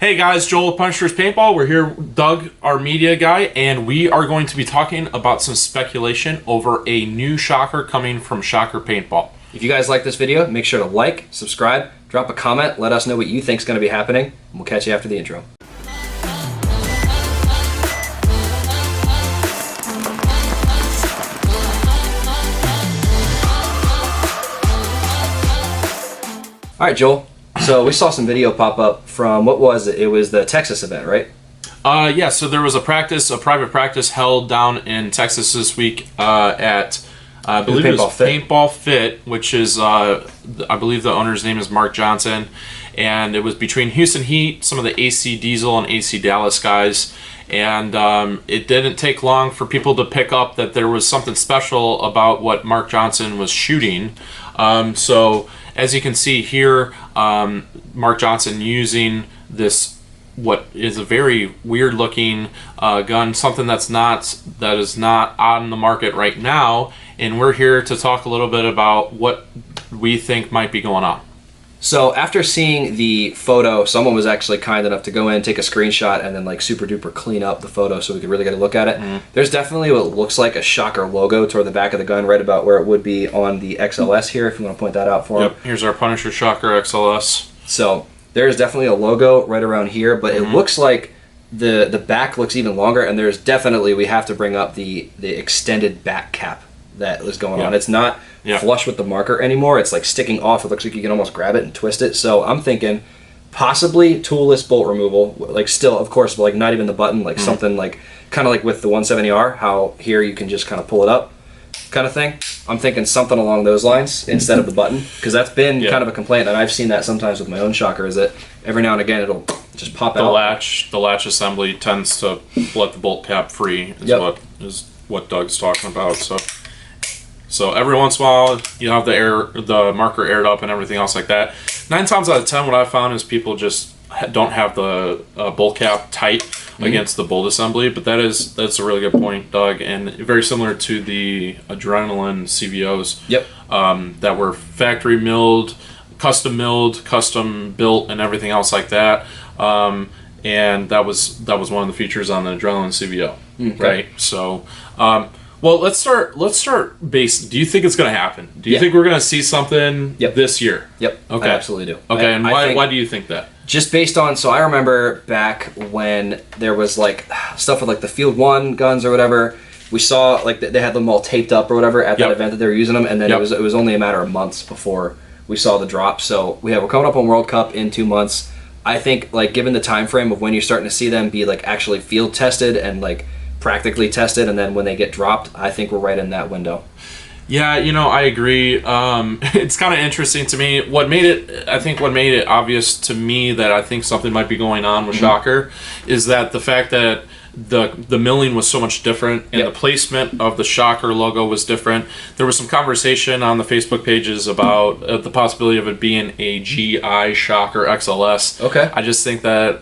Hey guys, Joel with Punishers Paintball. We're here with Doug, our media guy, and we are going to be talking about some speculation over a new shocker coming from Shocker Paintball. If you guys like this video, make sure to like, subscribe, drop a comment, let us know what you think is going to be happening, and we'll catch you after the intro. All right, Joel. So we saw some video pop up from, what was it? It was the Texas event, right? Yeah, so there was a private practice held down in Texas this week at, I believe it was Paintball Fit, which is, I believe the owner's name is Mark Johnson. And it was between Houston Heat, some of the AC Diesel and AC Dallas guys. And it didn't take long for people to pick up that there was something special about what Mark Johnson was shooting. So as you can see here, Mark Johnson using this, what is a very weird looking gun, something that is not on the market right now, and we're here to talk a little bit about what we think might be going on. So after seeing the photo, someone was actually kind enough to go in, take a screenshot, and then like super duper clean up the photo so we could really get a look at it. There's definitely what looks like a Shocker logo toward the back of the gun, right about where it would be on the XLS here, if you want to point that out for him. Here's our Punisher Shocker XLS. So there's definitely a logo right around here, but it looks like the back looks even longer, and there's definitely, we have to bring up the extended back cap that was going on. It's not flush with the marker anymore. It's like sticking off. It looks like you can almost grab it and twist it. So I'm thinking possibly toolless bolt removal, like still, of course, but like not even the button, like something like kind of like with the 170R, how here you can just kind of pull it up kind of thing. I'm thinking something along those lines instead of the button, because that's been kind of a complaint, and I've seen that sometimes with my own shocker, is that every now and again it'll just pop out. The latch assembly tends to let the bolt cap free, is what Doug's talking about. So every once in a while, you have the marker aired up and everything else like that. 9 times out of 10, what I found is people just don't have the bolt cap tight against the bolt assembly. But that's a really good point, Doug, and very similar to the Adrenaline CVOs. That were factory milled, custom built, and everything else like that. And that was one of the features on the Adrenaline CVO, right? So. Well, let's start base. Do you think it's going to happen? Do you think we're going to see something this year? Okay. I absolutely do. Okay, and why do you think that? Just based on, so I remember back when there was like stuff with like the Field 1 guns or whatever, we saw like they had them all taped up or whatever at that event that they were using them, and then it was only a matter of months before we saw the drop. So we're coming up on World Cup in 2 months. I think like given the time frame of when you're starting to see them be like actually field tested and like practically tested, and then when they get dropped, I think we're right in that window. Yeah, I agree. It's kind of interesting to me. What made it obvious to me that I think something might be going on with Shocker is that the fact that the milling was so much different, and the placement of the Shocker logo was different. There was some conversation on the Facebook pages about the possibility of it being a GI Shocker XLS. Okay. I just think that,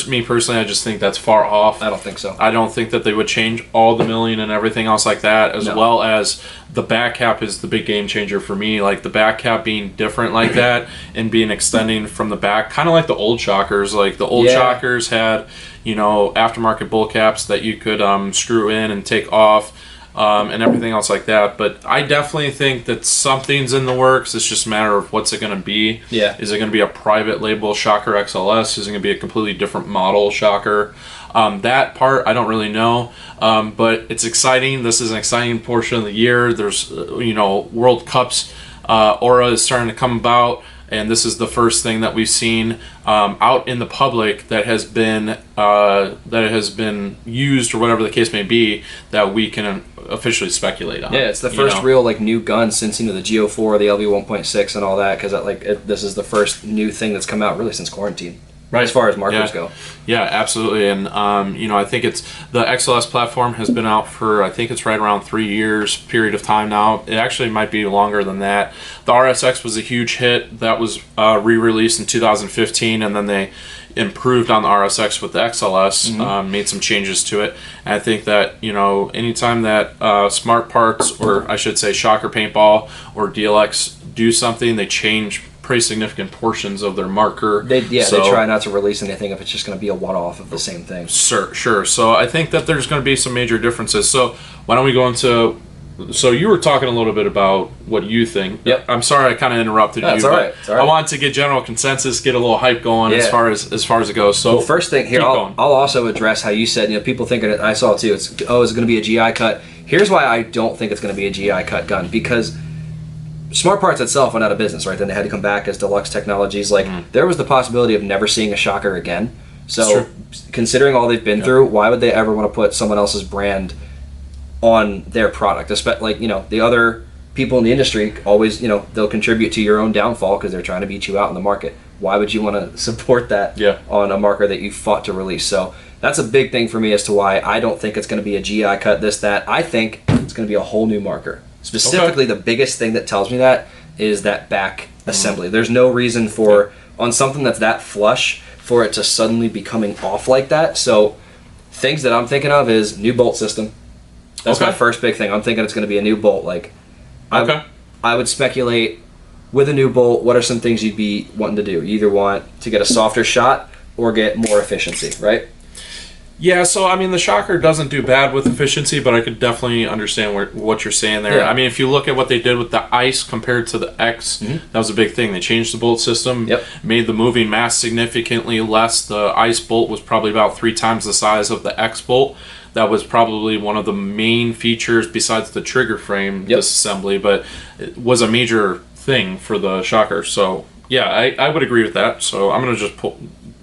me personally, I just think that's far off. I don't think so. I don't think that they would change all the milling and everything else like that, as well as the back cap is the big game changer for me. Like the back cap being different like that and being extending from the back, kind of like the old Shockers. Like the old Shockers had, aftermarket bolt caps that you could screw in and take off, and everything else like that. But I definitely think that something's in the works. It's just a matter of what's it going to be. Is it going to be a private label Shocker XLS? Is it going to be a completely different model Shocker? That part I don't really know, but it's exciting. This is an exciting portion of the year. There's World Cups aura is starting to come about, and this is the first thing that we've seen out in the public that has been used, or whatever the case may be, that we can officially speculate on. Yeah, it's the first real like new gun since the Geo4, the LV 1.6, and all that, because this is the first new thing that's come out really since quarantine. Right, as far as markers go. Yeah, absolutely. And, I think it's the XLS platform has been out for, I think it's right around 3 years period of time now. It actually might be longer than that. The RSX was a huge hit. That was re-released in 2015, and then they improved on the RSX with the XLS, made some changes to it. And I think that, anytime that Smart Parts, or I should say Shocker Paintball or DLX do something, they change pretty significant portions of their marker. They try not to release anything if it's just going to be a one-off of the same thing. Sure. So I think that there's going to be some major differences. So why don't we go into... So you were talking a little bit about what you think. Yep. I'm sorry I kind of interrupted you. It's all right. It's all right. I wanted to get general consensus, get a little hype going as far as it goes. So first thing here, I'll also address how you said, people thinking it. I saw it too. Is it going to be a GI cut? Here's why I don't think it's going to be a GI cut gun, because Smart Parts itself went out of business, right? Then they had to come back as Deluxe Technologies. There was the possibility of never seeing a Shocker again. So considering all they've been through, why would they ever want to put someone else's brand on their product? The other people in the industry always, they'll contribute to your own downfall because they're trying to beat you out in the market. Why would you want to support that on a marker that you fought to release? So that's a big thing for me as to why I don't think it's going to be a GI cut, this, that. I think it's going to be a whole new marker. Specifically, the biggest thing that tells me that is that back assembly. There's no reason for, on something that's that flush, for it to suddenly be coming off like that. So things that I'm thinking of is new bolt system. That's my first big thing. I'm thinking it's going to be a new bolt. I would speculate with a new bolt, what are some things you'd be wanting to do? You either want to get a softer shot or get more efficiency, right? Yeah, so I mean, the Shocker doesn't do bad with efficiency, but I could definitely understand what you're saying there. Yeah. I mean, if you look at what they did with the Ice compared to the X, that was a big thing. They changed the bolt system, made the moving mass significantly less. The Ice bolt was probably about 3 times the size of the X bolt. That was probably one of the main features besides the trigger frame disassembly, but it was a major thing for the Shocker. So, yeah, I would agree with that. So I'm going to just pull,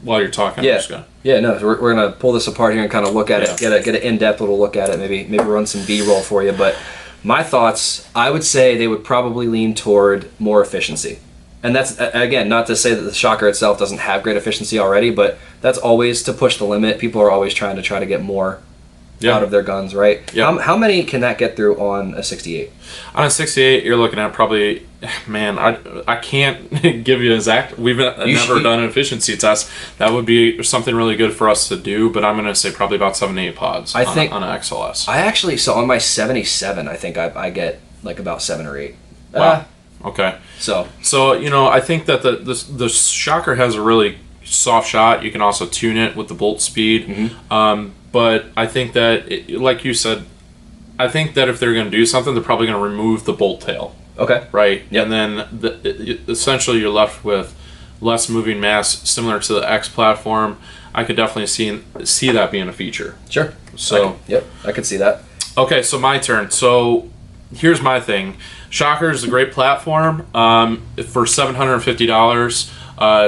while you're talking, I'm just going to... Yeah, no, we're going to pull this apart here and kind of look at it, get an in-depth little look at it, maybe run some B-roll for you. But my thoughts, I would say they would probably lean toward more efficiency. And that's, again, not to say that the Shocker itself doesn't have great efficiency already, but that's always to push the limit. People are always trying to get more out of their guns, right? Yep. How many can that get through on a 68? On a 68, you're looking at probably, man, I can't give you an exact. We've never done an efficiency test. That would be something really good for us to do, but I'm going to say probably about 7 to 8 pods on an XLS. I actually, so on my 77, I think I get like about 7 or 8. Wow. Okay. So I think that the Shocker has a really soft shot. You can also tune it with the bolt speed. But I think that, like you said, I think that if they're going to do something, they're probably going to remove the bolt tail. Okay. Right? Yep. And then essentially you're left with less moving mass, similar to the X platform. I could definitely see that being a feature. Sure. So I could see that. Okay, so my turn. So here's my thing. Shocker is a great platform. For $750,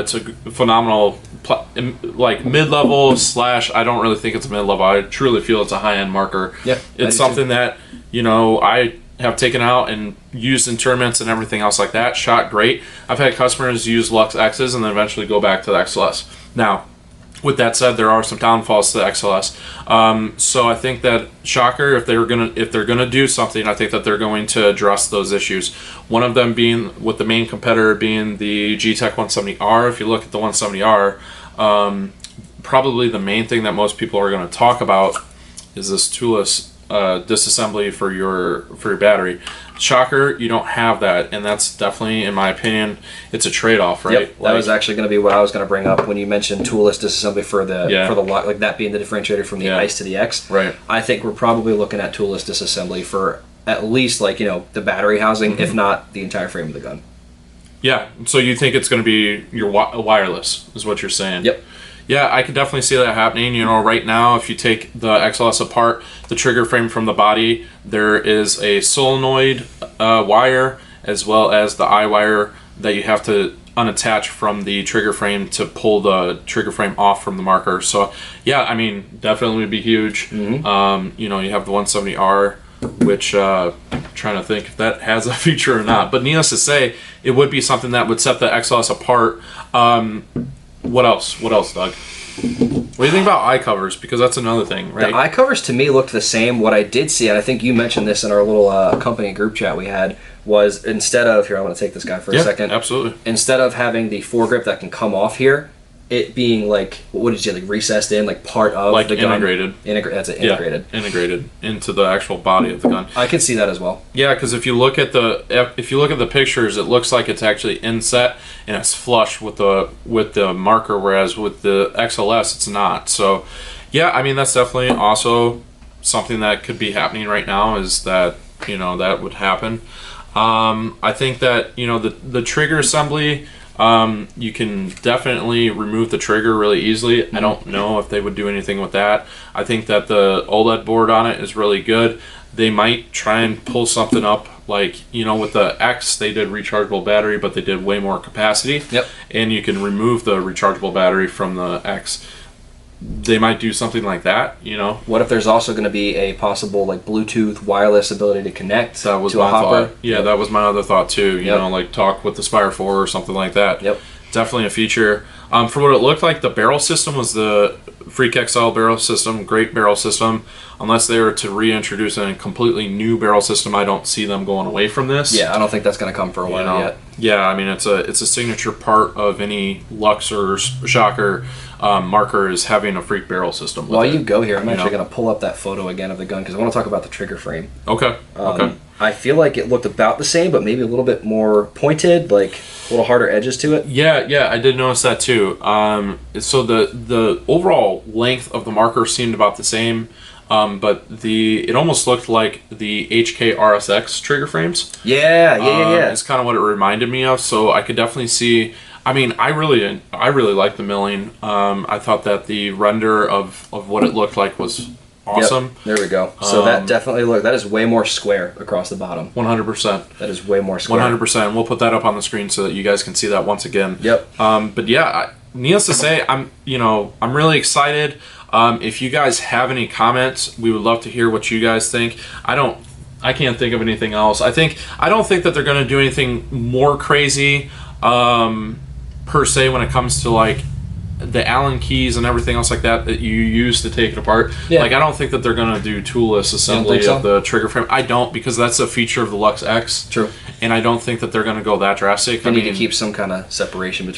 it's a phenomenal mid-level / I don't really think it's mid-level. I truly feel it's a high-end marker. Yeah, it's something that I have taken out and used in tournaments and everything else like that. Shot great. I've had customers use Lux X's and then eventually go back to the XLS. Now, with that said, there are some downfalls to the XLS. So I think that Shocker, if they're gonna do something, I think that they're going to address those issues. One of them being, with the main competitor being the G-Tech 170R. If you look at the 170R, probably the main thing that most people are going to talk about is this toolless disassembly for your battery. Shocker, you don't have that, and that's definitely, in my opinion, it's a trade-off, right? Yep, that was actually going to be what I was going to bring up when you mentioned toolless disassembly for the lock, like that being the differentiator from the Ice to the X. Right. I think we're probably looking at toolless disassembly for at least the battery housing, if not the entire frame of the gun. Yeah. So you think it's going to be your wireless, is what you're saying? Yep. Yeah, I could definitely see that happening. Right now, if you take the XLS apart, the trigger frame from the body, there is a solenoid wire as well as the eye wire that you have to unattach from the trigger frame to pull the trigger frame off from the marker. So, yeah, I mean, definitely would be huge. You have the 170R, which I'm trying to think if that has a feature or not. But needless to say, it would be something that would set the XLS apart. What else, Doug? What do you think about eye covers? Because that's another thing, right? The eye covers to me looked the same. What I did see, and I think you mentioned this in our little company group chat we had, was instead of, here, I want to take this guy for a second. Absolutely. Instead of having the foregrip that can come off here, it being like, what did you say, like recessed in, like part of like the gun. integrated. That's it, integrated. Yeah, integrated into the actual body of the gun. I can see that as well. Yeah, because if you look at the pictures, it looks like it's actually inset and it's flush with the marker, whereas with the XLS it's not. So, yeah, I mean that's definitely also something that could be happening right now. Is that that would happen. I think that the trigger assembly. You can definitely remove the trigger really easily. I don't know if they would do anything with that. I think that the OLED board on it is really good. They might try and pull something up like, with the X, they did rechargeable battery, but they did way more capacity. Yep. And you can remove the rechargeable battery from the X. They might do something like that, What if there's also going to be a possible like Bluetooth wireless ability to connect that was to my a hopper? thought. Yeah, that was my other thought too. Like talk with the Spire 4 or something like that. Yep. Definitely a feature. For what it looked like, the barrel system was the Freak XL barrel system. Great barrel system. Unless they were to reintroduce a completely new barrel system, I don't see them going away from this. Yeah, I don't think that's going to come for a while yet. Yeah, I mean it's a signature part of any Lux or Shocker marker is having a Freak barrel system. While you go here, I'm actually going to pull up that photo again of the gun because I want to talk about the trigger frame. Okay. Okay. I feel like it looked about the same, but maybe a little bit more pointed, like a little harder edges to it. Yeah, I did notice that too. So the overall length of the marker seemed about the same, but it almost looked like the HK RSX trigger frames. Yeah. It's kind of what it reminded me of. So I could definitely see. I mean, I really like the milling. I thought that the render of what it looked like was awesome. Yep, there we go. So that definitely that is way more square across the bottom. 100%. That is way more square. 100%. We'll put that up on the screen so that you guys can see that once again. Yep. But yeah, needless to say, I'm really excited. If you guys have any comments, we would love to hear what you guys think. I can't think of anything else. I don't think that they're going to do anything more crazy per se when it comes to like the Allen keys and everything else like that you use to take it apart. Yeah. Like I don't think that they're going to do toolless assembly of the trigger frame. I don't, because that's a feature of the Lux X. True. And I don't think that they're going to go that drastic. They need to keep some kind of separation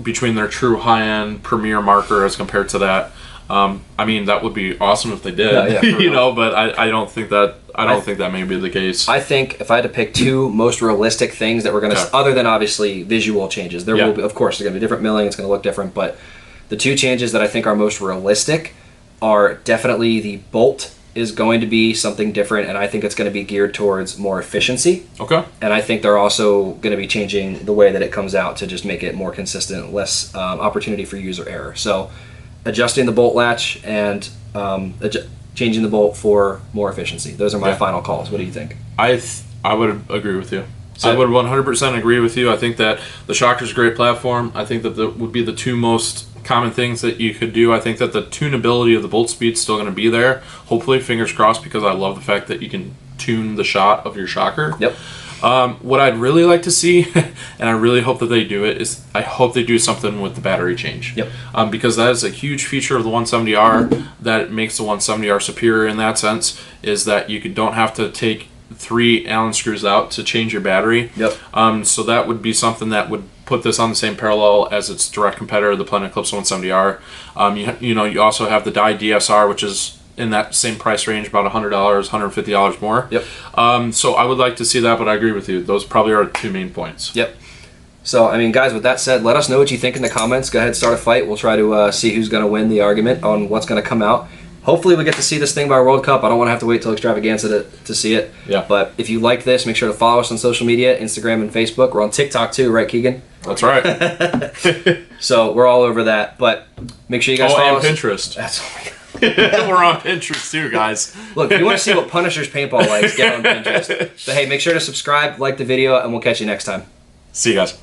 between their true high-end premier marker as compared to that. I mean, that would be awesome if they did. Yeah, but I don't think that. I don't think that may be the case. I think if I had to pick two most realistic things that we're going to, other than obviously visual changes, there will be, of course, there's going to be different milling. It's going to look different, but the two changes that I think are most realistic are definitely the bolt is going to be something different, and I think it's going to be geared towards more efficiency. Okay. And I think they're also going to be changing the way that it comes out to just make it more consistent, less opportunity for user error. So adjusting the bolt latch and changing the bolt for more efficiency. Those are my final calls. What do you think? I would agree with you. I would 100% agree with you. I think that the Shocker's a great platform. I think that would be the two most common things that you could do. I think that the tunability of the bolt speed is still going to be there. Hopefully, fingers crossed, because I love the fact that you can tune the shot of your Shocker. Yep. What I'd really like to see, and I really hope that they do it, is I hope they do something with the battery change. Yep. Because that is a huge feature of the 170R that makes the 170R superior in that sense, is that you don't have to take 3 Allen screws out to change your battery. Yep. So that would be something that would put this on the same parallel as its direct competitor, the Planet Eclipse 170R. You also have the Dye DSR, which is in that same price range, about $100, $150 more. Yep. So I would like to see that, but I agree with you. Those probably are 2 main points. Yep. So, I mean, guys, with that said, let us know what you think in the comments. Go ahead and start a fight. We'll try to see who's going to win the argument on what's going to come out. Hopefully we get to see this thing by World Cup. I don't want to have to wait till Extravaganza to see it. Yeah. But if you like this, make sure to follow us on social media, Instagram and Facebook. We're on TikTok too, right, Keegan? That's right. So we're all over that. But make sure you guys follow and us. Pinterest. That's We're on Pinterest too, guys. Look, if you want to see what Punishers Paintball likes, get on Pinterest. But hey, make sure to subscribe, like the video, and we'll catch you next time. See you guys.